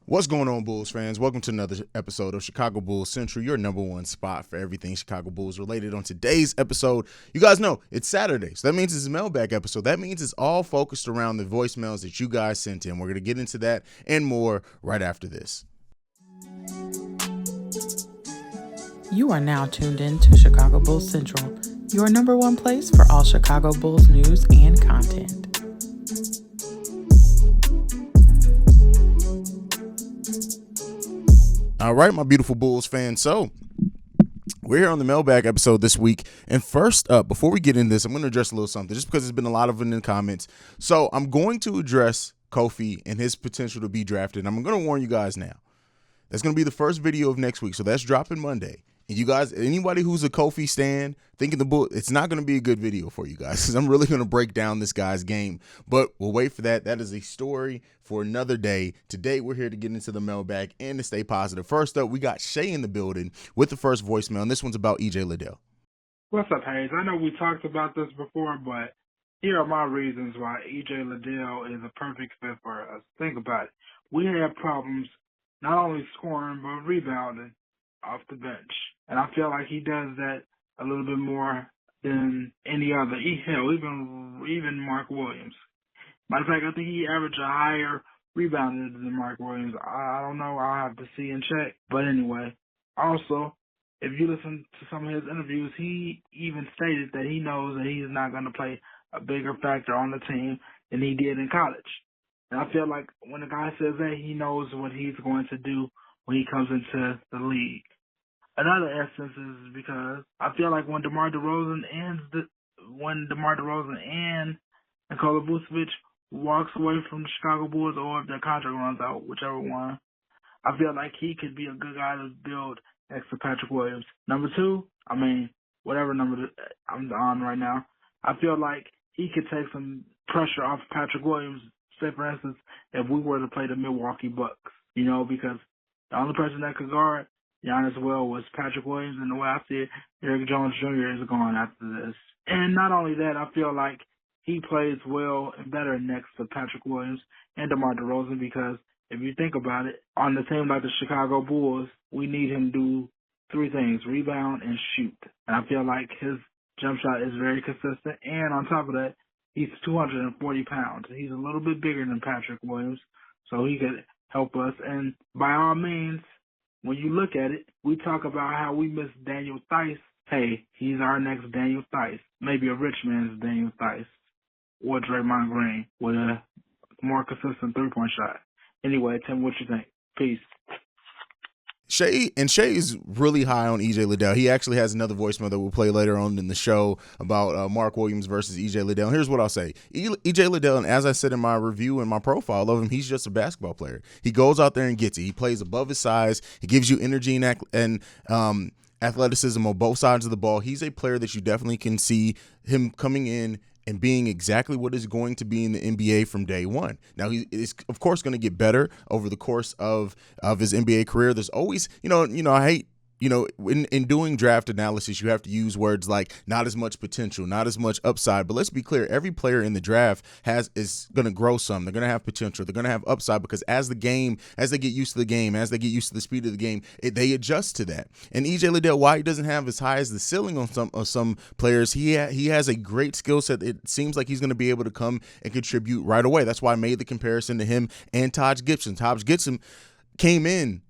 What's going on, Bulls fans? Welcome to another episode of Chicago Bulls Central, your number one spot for everything Chicago Bulls related. On today's episode, you guys know it's Saturday, so that means it's a mailbag episode. That means it's all focused around the voicemails that you guys sent in. We're going to get into that and more right after this. You are now tuned in to Chicago Bulls Central, your number one place for all Chicago Bulls news and content. All right, my beautiful Bulls fans. So we're here on the mailbag episode this week. And first up, before we get into this, I'm going to address a little something just because there's been a lot of it in the comments. So I'm going to address Kofi and his potential to be drafted. And I'm going to warn you guys now. That's going to be the first video of next week. So that's dropping Monday. And you guys, anybody who's a Kofi stan, thinking the Bull, it's not going to be a good video for you guys because I'm really going to break down this guy's game. But we'll wait for that. That is a story for another day. Today, we're here to get into the mailbag and to stay positive. First up, we got Shay in the building with the first voicemail, and this one's about EJ Liddell. What's up, Haize? I know we talked about this before, but here are my reasons why EJ Liddell is a perfect fit for us. Think about it. We have problems not only scoring, but rebounding off the bench. And I feel like he does that a little bit more than any other. Hell, even Mark Williams. Matter of fact, I think he averaged a higher rebounder than Mark Williams. I don't know. I'll have to see and check. But anyway, also, if you listen to some of his interviews, he even stated that he knows that he's not going to play a bigger factor on the team than he did in college. And I feel like when a guy says that, he knows what he's going to do when he comes into the league. Another essence is because I feel like when DeMar DeRozan and Nikola Vucevic walks away from the Chicago Bulls, or if their contract runs out, whichever one, I feel like he could be a good guy to build next to Patrick Williams. Number two, whatever number I'm on right now, I feel like he could take some pressure off Patrick Williams. Say, for instance, if we were to play the Milwaukee Bucks, because the only person that could guard Giannis well was Patrick Williams, and the way I see it, Eric Jones Jr. is going after this. And not only that, I feel like he plays well and better next to Patrick Williams and DeMar DeRozan because if you think about it, on the team like the Chicago Bulls, we need him to do three things: rebound and shoot. And I feel like his jump shot is very consistent. And on top of that, he's 240 pounds. He's a little bit bigger than Patrick Williams, so he could help us. And by all means, when you look at it, we talk about how we miss Daniel Theis. Hey, he's our next Daniel Theis. Maybe a rich man's Daniel Theis or Draymond Green with a more consistent three-point shot. Anyway, Tim, what you think? Peace. Shay is really high on EJ Liddell. He actually has another voicemail that we'll play later on in the show about Mark Williams versus EJ Liddell. Here's what I'll say. EJ Liddell, and as I said in my review and my profile of him, he's just a basketball player. He goes out there and gets it. He plays above his size. He gives you energy and athleticism on both sides of the ball. He's a player that you definitely can see him coming in and being exactly what is going to be in the NBA from day one. Now, he is, of course, going to get better over the course of his NBA career. There's always, I hate, in doing draft analysis, you have to use words like not as much potential, not as much upside. But let's be clear, every player in the draft is going to grow some. They're going to have potential. They're going to have upside because as they get used to the game, as they get used to the speed of the game, they adjust to that. And EJ Liddell, while he doesn't have as high as the ceiling on some players, he has a great skill set. It seems like he's going to be able to come and contribute right away. That's why I made the comparison to him and Taj Gibson. Taj Gibson came in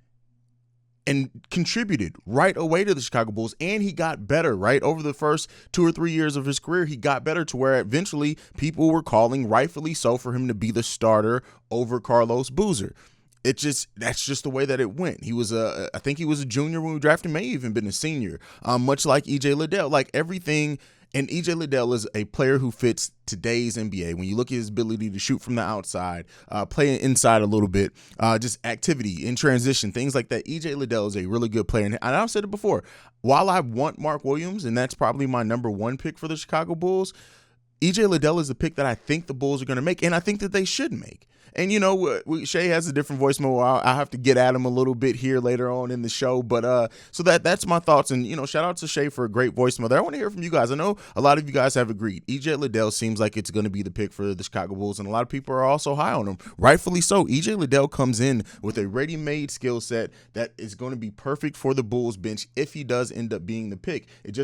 and contributed right away to the Chicago Bulls, and he got better, right? Over the first 2 or 3 years of his career, he got better to where eventually people were calling, rightfully so, for him to be the starter over Carlos Boozer. That's just the way that it went. He was I think he was a junior when we drafted him, may even been a senior, much like EJ Liddell. Like everything. And EJ Liddell is a player who fits today's NBA. When you look at his ability to shoot from the outside, play inside a little bit, just activity in transition, things like that, EJ Liddell is a really good player. And I've said it before, while I want Mark Williams, and that's probably my number one pick for the Chicago Bulls, EJ Liddell is the pick that I think the Bulls are going to make, and I think that they should make. And you know, Shay has a different voicemail. I'll have to get at him a little bit here later on in the show. But so that's my thoughts. And, you know, shout out to Shay for a great voicemail there. I want to hear from you guys. I know a lot of you guys have agreed. EJ Liddell seems like it's going to be the pick for the Chicago Bulls, and a lot of people are also high on him. Rightfully so. EJ Liddell comes in with a ready-made skill set that is going to be perfect for the Bulls bench if he does end up being the pick. It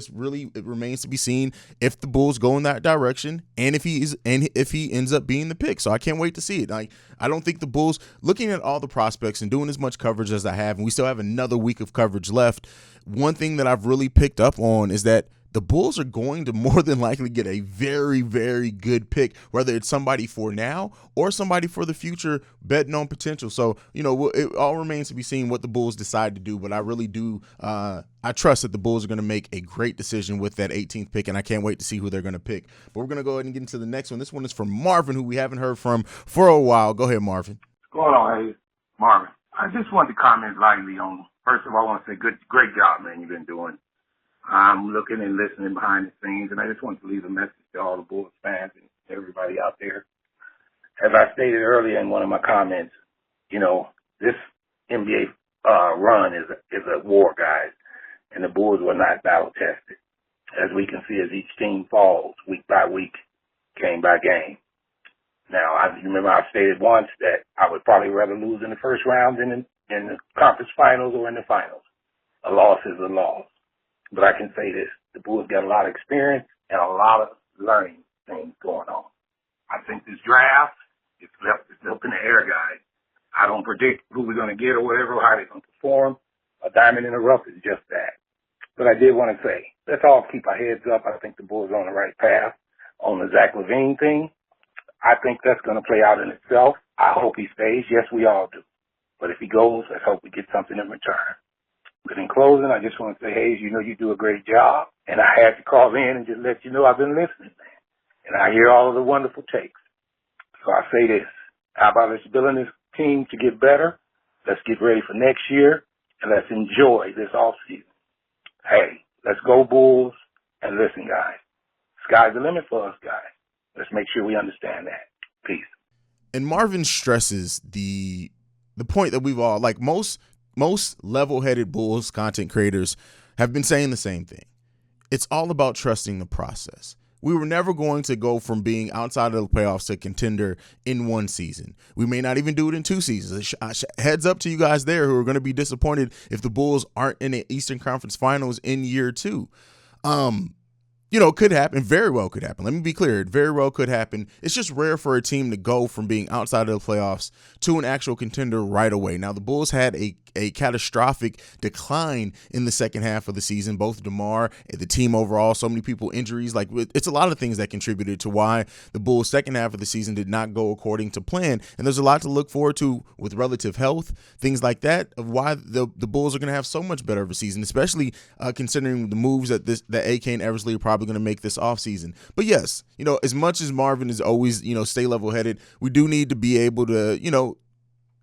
remains to be seen if the Bulls go in that direction and if he ends up being the pick. So I can't wait to see it. Like, I don't think the Bulls, looking at all the prospects and doing as much coverage as I have, and we still have another week of coverage left, one thing that I've really picked up on is that the Bulls are going to more than likely get a very, very good pick, whether it's somebody for now or somebody for the future, betting on potential. So, you know, it all remains to be seen what the Bulls decide to do, but I really do I trust that the Bulls are going to make a great decision with that 18th pick, and I can't wait to see who they're going to pick. But we're going to go ahead and get into the next one. This one is from Marvin, who we haven't heard from for a while. Go ahead, Marvin. What's going on, Haize? Marvin. I just wanted to comment lightly on, first of all, I want to say great job, man, you've been doing. I'm looking and listening behind the scenes, and I just want to leave a message to all the Bulls fans and everybody out there. As I stated earlier in one of my comments, you know, this NBA run is a war, guys, and the Bulls were not battle-tested. As we can see, as each team falls week by week, game by game. Now, I remember I stated once that I would probably rather lose in the first round than in the conference finals or in the finals. A loss is a loss. But I can say this, the Bulls got a lot of experience and a lot of learning things going on. I think this draft, it's up in the air, guys. I don't predict who we're going to get or whatever, how they're going to perform. A diamond in the rough is just that. But I did want to say, let's all keep our heads up. I think the Bulls are on the right path. On the Zach LaVine thing, I think that's going to play out in itself. I hope he stays. Yes, we all do. But if he goes, let's hope we get something in return. But in closing, I just want to say, Haize, you know you do a great job. And I had to call in and just let you know I've been listening, man. And I hear all of the wonderful takes. So I say this. How about let's build this team to get better? Let's get ready for next year. And let's enjoy this offseason. Hey, let's go Bulls. And listen, guys, sky's the limit for us, guys. Let's make sure we understand that. Peace. And Marvin stresses the point that we've all, like most level-headed Bulls content creators have been saying the same thing. It's all about trusting the process. We were never going to go from being outside of the playoffs to contender in one season. We may not even do it in 2 seasons. Heads up to you guys there who are going to be disappointed if the Bulls aren't in the Eastern Conference Finals in year 2. You know, it could happen. Very well could happen. Let me be clear. It very well could happen. It's just rare for a team to go from being outside of the playoffs to an actual contender right away. Now, the Bulls had a catastrophic decline in the second half of the season, both DeMar and the team overall, so many people, injuries. Like, it's a lot of things that contributed to why the Bulls' second half of the season did not go according to plan. And there's a lot to look forward to with relative health, things like that, of why the Bulls are going to have so much better of a season, especially considering the moves that AK and Eversley are probably going to make this offseason. But yes, you know, as much as Marvin is always, you know, stay level-headed, we do need to be able to, you know,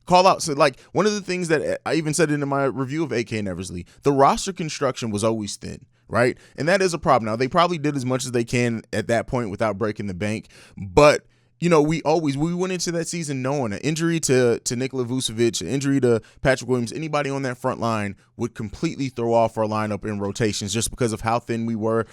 call out. So, like, one of the things that I even said in my review of AK and Eversley, the roster construction was always thin, right? And that is a problem. Now, they probably did as much as they can at that point without breaking the bank, but you know, we went into that season knowing an injury to Nikola Vucevic, an injury to Patrick Williams, anybody on that front line would completely throw off our lineup in rotations just because of how thin we were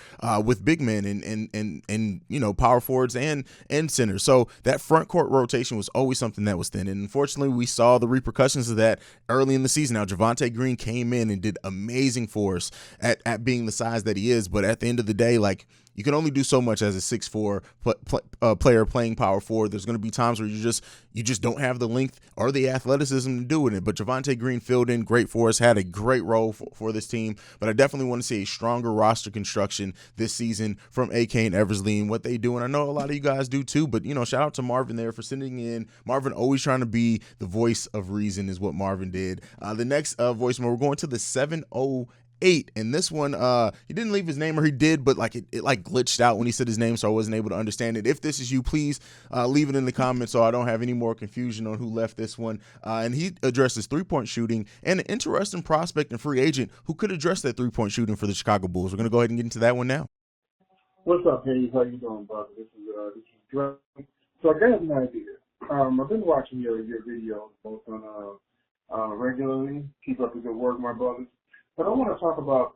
with big men and you know, power forwards and centers. So that front court rotation was always something that was thin. And unfortunately, we saw the repercussions of that early in the season. Now, Javonte Green came in and did amazing for us at being the size that he is. But at the end of the day, like, you can only do so much as a 6'4" player playing power forward. There's going to be times where you just don't have the length or the athleticism to do it. But Javonte Green filled in great for us, had a great role for this team. But I definitely want to see a stronger roster construction this season from AK and Eversley and what they do. And I know a lot of you guys do too. But, you know, shout out to Marvin there for sending in. Marvin always trying to be the voice of reason is what Marvin did. The next voicemail, we're going to the 708. And this one, he didn't leave his name, or he did, but like it like glitched out when he said his name, so I wasn't able to understand it. If this is you, please leave it in the comments so I don't have any more confusion on who left this one. And he addresses 3-point shooting and an interesting prospect and free agent who could address that 3-point shooting for the Chicago Bulls. We're going to go ahead and get into that one now. What's up, Haize? How you doing, brother? This is Dre. So I got an idea. I've been watching your videos both on regularly. Keep up the good work, my brothers. But I want to talk about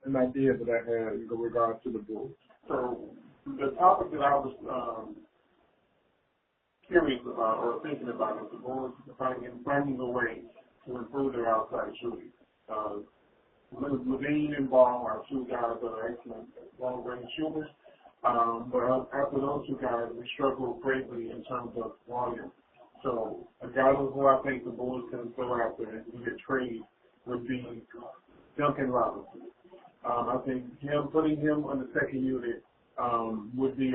an idea that I had in regards to the Bulls. So the topic that I was curious about or thinking about is the Bulls finding a way to improve their outside shooting. Levine and Ball are two guys that are excellent long-range shooters. But after those two guys, we struggle greatly in terms of volume. So a guy who I think the Bulls can go after and get trade would be Duncan Robinson. I think putting him on the second unit would be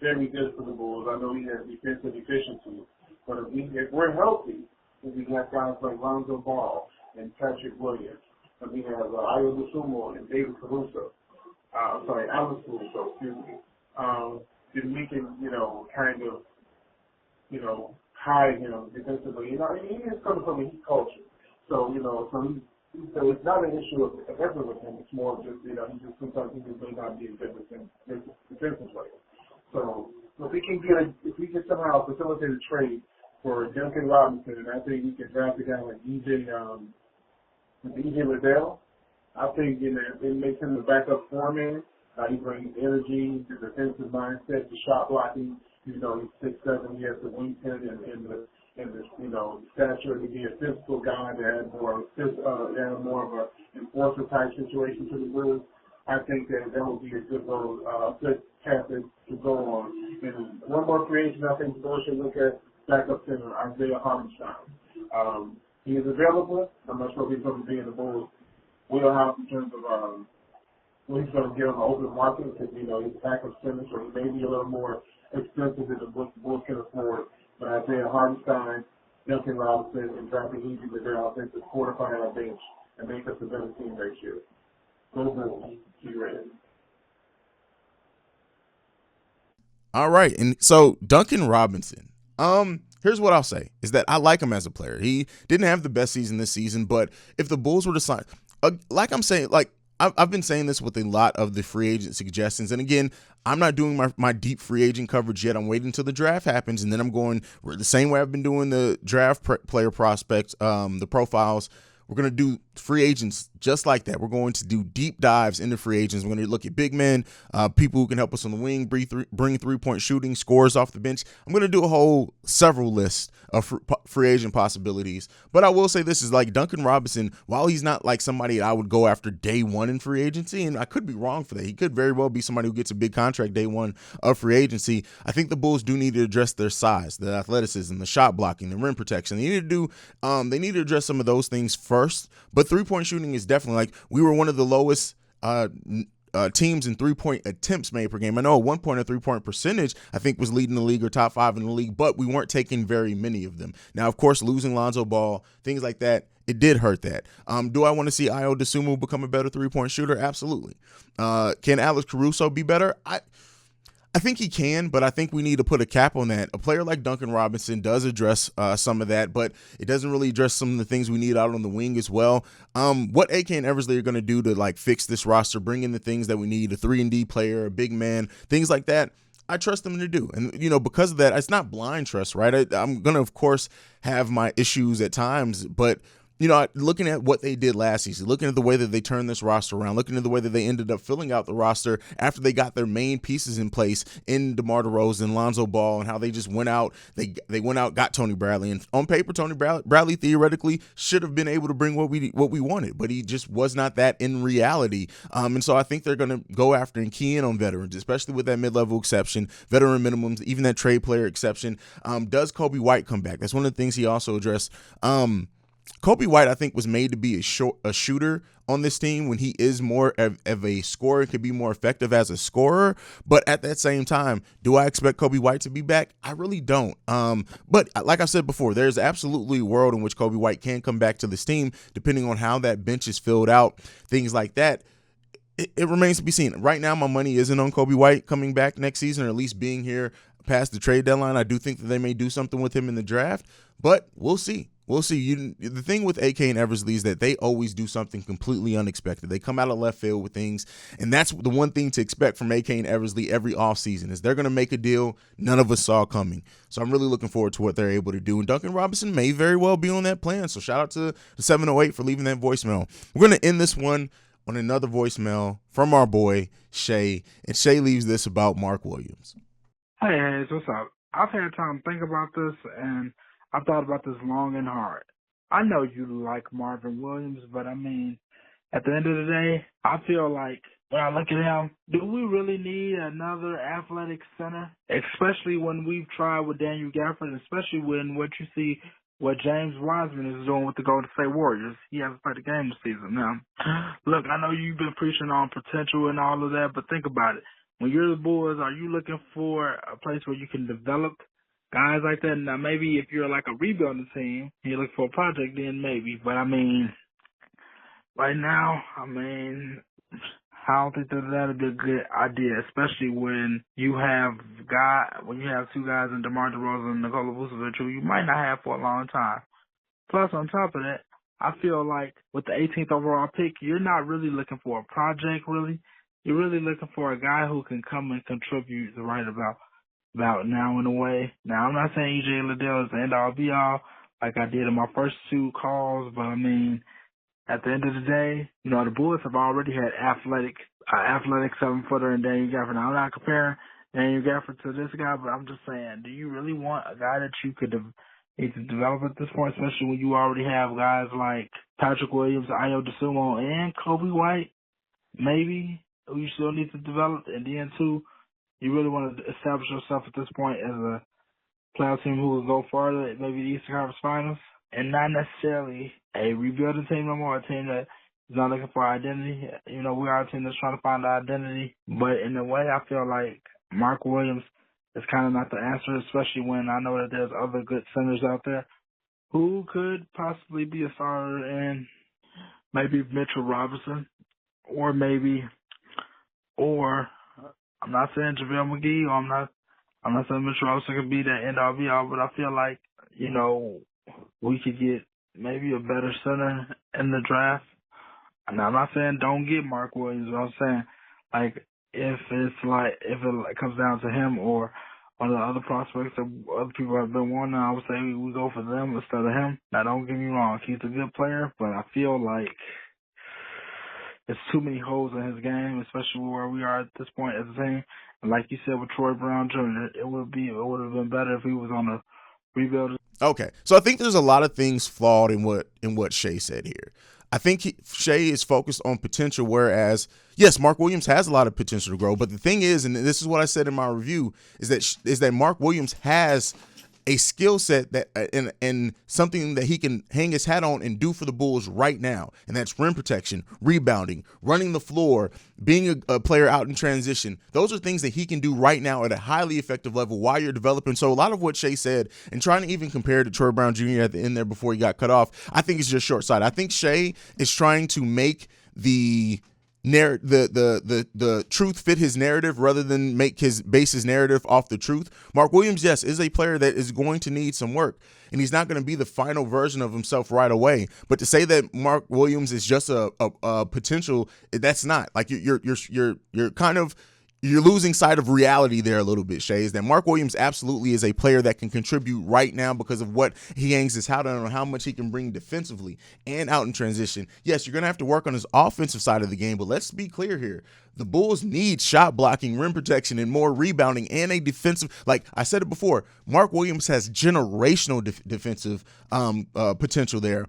very good for the Bulls. I know he has defensive efficiency, but if we're healthy, if we have guys like Lonzo Ball and Patrick Williams, and we have Ayo Dosunmu and David Caruso. Alex Caruso, excuse me. Then we can, kind of, hide him defensively. He is coming from a Heat culture. So, so it's not an issue of effort with him. It's more of just, sometimes he just may not be a good defensive player. So if we can somehow facilitate a trade for Duncan Robinson, and I think we can draft a guy like EJ Liddell, I think it makes him the backup foreman. He brings energy, the defensive mindset, the shot blocking. He's 6'7", he has the wingspan and the stature to be a physical guy to add more of a enforcer type situation to the Bulls. I think that would be a good road, good path to go on. And one more free agent I think the Bulls should look at, backup center Isaiah Hartenstein. He is available. I'm not sure if he's going to be in the Bulls wheelhouse in terms of when he's going to get on the open market because, he's a backup center, so he may be a little more expensive than the Bulls can afford. But Isaiah Hartenstein, Duncan Robinson, and drafting EJ Liddell, I think is fortifying our bench and make us a better team next year. Go Bulls. See you ready. All right. And so Duncan Robinson, here's what I'll say is that I like him as a player. He didn't have the best season this season, but if the Bulls were to sign, like I'm saying, like I've been saying this with a lot of the free agent suggestions. And again, I'm not doing my deep free agent coverage yet. I'm waiting until the draft happens. And then I'm going the same way I've been doing the draft player prospects, the profiles. We're going to do free agents just like that. We're going to do deep dives into free agents. We're going to look at big men, people who can help us on the wing, bring three-point shooting, scores off the bench. I'm going to do several lists of free agent possibilities. But I will say this is like Duncan Robinson, while he's not like somebody I would go after day one in free agency, and I could be wrong for that. He could very well be somebody who gets a big contract day one of free agency. I think the Bulls do need to address their size, the athleticism, the shot blocking, the rim protection. They need to address some of those things first. But three-point shooting is definitely like we were one of the lowest teams in three-point attempts made per game. I know at one point a three-point percentage I think was leading the league or top 5 in the league, but we weren't taking very many of them. Now, of course, losing Lonzo Ball, things like that, it did hurt that. Do I want to see Ayo Dosunmu become a better three-point shooter? Absolutely. Can Alex Caruso be better? I think he can, but I think we need to put a cap on that. A player like Duncan Robinson does address some of that, but it doesn't really address some of the things we need out on the wing as well. What AK and Eversley are going to do to like fix this roster, bring in the things that we need, a 3-and-D player, a big man, things like that, I trust them to do. And, because of that, it's not blind trust, right? I'm going to, of course, have my issues at times, but looking at what they did last season, looking at the way that they turned this roster around, looking at the way that they ended up filling out the roster after they got their main pieces in place in DeMar DeRozan, Lonzo Ball, and how they just went out, they went out, got Tony Bradley. And on paper, Tony Bradley theoretically should have been able to bring what we wanted, but he just was not that in reality. And so I think they're going to go after and key in on veterans, especially with that mid-level exception, veteran minimums, even that trade player exception. Does Kobe White come back? That's one of the things he also addressed. Kobe White, I think, was made to be a shooter on this team when he is more of a scorer and could be more effective as a scorer. But at that same time, do I expect Kobe White to be back? I really don't. But like I said before, there's absolutely a world in which Kobe White can come back to this team, depending on how that bench is filled out, things like that. It remains to be seen. Right now, my money isn't on Kobe White coming back next season, or at least being here past the trade deadline. I do think that they may do something with him in the draft, but we'll see. We'll see. The thing with AK and Eversley is that they always do something completely unexpected. They come out of left field with things, and that's the one thing to expect from AK and Eversley every offseason is they're going to make a deal none of us saw coming. So I'm really looking forward to what they're able to do. And Duncan Robinson may very well be on that plan. So shout out to the 708 for leaving that voicemail. We're going to end this one on another voicemail from our boy Shay, and Shay leaves this about Mark Williams. Hey, Haize, what's up? I've had time to think about this, and I've thought about this long and hard. I know you like Marvin Williams, but I mean, at the end of the day, I feel like when I look at him, do we really need another athletic center? Especially when we've tried with Daniel Gafford, especially when what you see what James Wiseman is doing with the Golden State Warriors. He hasn't played a game this season. Now, look, I know you've been preaching on potential and all of that, but think about it. When you're the Bulls, are you looking for a place where you can develop guys like that? Now, maybe if you're like a rebuilding team and you look for a project, then maybe. But, I mean, right now, I don't think that would be a good idea, especially when you have two guys in DeMar DeRozan and Nikola Vucevic who you might not have for a long time. Plus, on top of that, I feel like with the 18th overall pick, you're not really looking for a project, really. You're really looking for a guy who can come and contribute right about now in a way. Now, I'm not saying EJ Liddell is the end-all be-all like I did in my first two calls, but, I mean, at the end of the day, you know, the Bulls have already had athletic 7-footer in Daniel Gafford. Now, I'm not comparing Daniel Gafford to this guy, but I'm just saying, do you really want a guy that you could need to develop at this point, especially when you already have guys like Patrick Williams, Ayo Dosunmu, and Kobe White, maybe, who you still need to develop? And then, too, you really want to establish yourself at this point as a playoff team who will go farther, maybe the Eastern Conference Finals, and not necessarily a rebuilding team no more, a team that is not looking for identity. You know, we are a team that's trying to find our identity. But in a way, I feel like Mark Williams is kind of not the answer, especially when I know that there's other good centers out there who could possibly be a starter, and maybe Mitchell Robinson, or I'm not saying JaVale McGee, or I'm not saying Mitchell Robinson could be that end-all be-all, but I feel like, you know, we could get maybe a better center in the draft. Now, I'm not saying don't get Mark Williams, but I'm saying, like, if it comes down to him or one of the other prospects that other people have been wanting, I would say we go for them instead of him. Now, don't get me wrong, he's a good player, but I feel like there's too many holes in his game, especially where we are at this point as a team. And like you said with Troy Brown Jr., it would have been better if he was on a rebuild. Okay, so I think there's a lot of things flawed in what Shay said here. I think Shay is focused on potential, whereas, yes, Mark Williams has a lot of potential to grow. But the thing is, and this is what I said in my review, is that Mark Williams has a skill set that and something that he can hang his hat on and do for the Bulls right now, and that's rim protection, rebounding, running the floor, being a player out in transition. Those are things that he can do right now at a highly effective level while you're developing. So a lot of what Shay said, and trying to even compare to Troy Brown Jr. at the end there before he got cut off, I think it's just short-sighted. I think Shay is trying to make the truth fit his narrative rather than base his narrative off the truth. Mark Williams, yes, is a player that is going to need some work, and he's not going to be the final version of himself right away. But to say that Mark Williams is just a potential, that's not. Like you're kind of you're losing sight of reality there a little bit, Shay, is that Mark Williams absolutely is a player that can contribute right now because of what he hangs his hat on, how much he can bring defensively and out in transition. Yes, you're going to have to work on his offensive side of the game, but let's be clear here. The Bulls need shot blocking, rim protection, and more rebounding, and a defensive. Like I said it before, Mark Williams has generational defensive potential there.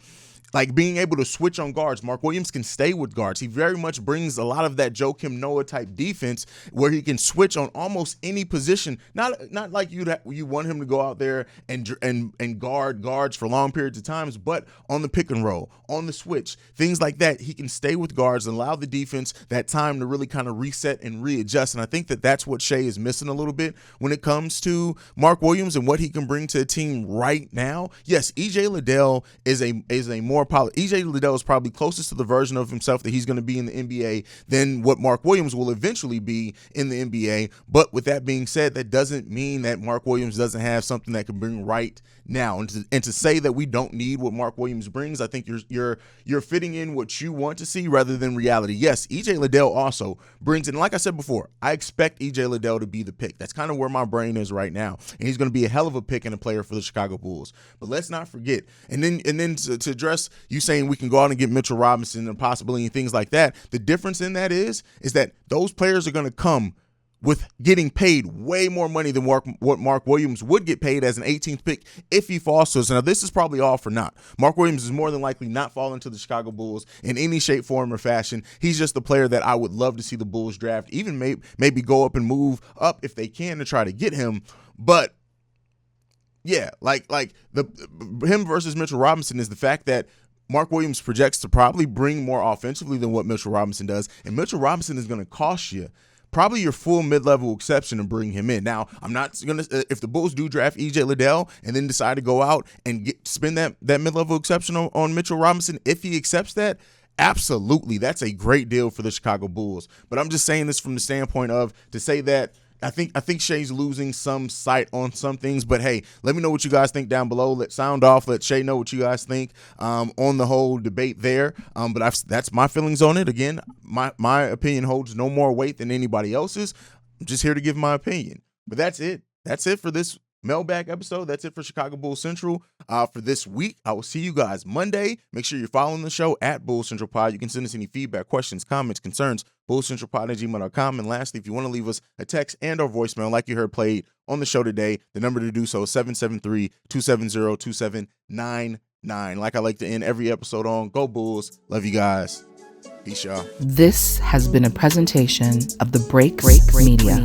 Like being able to switch on guards. Mark Williams can stay with guards. He very much brings a lot of that Joakim Noah type defense where he can switch on almost any position. Not like you want him to go out there and guard guards for long periods of times, but on the pick and roll, on the switch, things like that. He can stay with guards and allow the defense that time to really kind of reset and readjust. And I think that that's what Shay is missing a little bit when it comes to Mark Williams and what he can bring to a team right now. Yes, EJ Liddell is a more EJ Liddell is probably closest to the version of himself that he's going to be in the NBA than what Mark Williams will eventually be in the NBA. But with that being said, that doesn't mean that Mark Williams doesn't have something that can bring right now. And to say that we don't need what Mark Williams brings, I think you're fitting in what you want to see rather than reality. Yes, EJ Liddell also brings it. And like I said before, I expect EJ Liddell to be the pick. That's kind of where my brain is right now. And he's going to be a hell of a pick and a player for the Chicago Bulls. But let's not forget, and then to address you saying we can go out and get Mitchell Robinson and possibly and things like that, the difference in that is that those players are going to come with getting paid way more money than what Mark Williams would get paid as an 18th pick if he falls to us. Now, this is probably all for naught. Mark Williams is more than likely not falling to the Chicago Bulls in any shape, form, or fashion. He's just the player that I would love to see the Bulls draft, even maybe go up and move up if they can to try to get him. But yeah, like him versus Mitchell Robinson is the fact that Mark Williams projects to probably bring more offensively than what Mitchell Robinson does, and Mitchell Robinson is going to cost you probably your full mid-level exception to bring him in. Now, I'm not going to if the Bulls do draft EJ Liddell and then decide to go out and spend that mid-level exception on Mitchell Robinson, if he accepts that, absolutely, that's a great deal for the Chicago Bulls. But I'm just saying this from the standpoint of to say that I think Shay's losing some sight on some things, but hey, let me know what you guys think down below. Let's sound off. Let Shay know what you guys think on the whole debate there. But that's my feelings on it. Again, my opinion holds no more weight than anybody else's. I'm just here to give my opinion. But that's it. That's it for this Mailbag episode. That's it for Chicago Bulls Central for this week. I will see you guys Monday. Make sure you're following the show at Bulls Central Pod. You can send us any feedback, questions, comments, concerns, bullscentralpod@gmail.com. And lastly, if you want to leave us a text and or voicemail like you heard played on the show today, the number to do so is 773-270-2799. Like I like to end every episode on, go Bulls. Love you guys. Peace, y'all. This has been a presentation of the Break Media.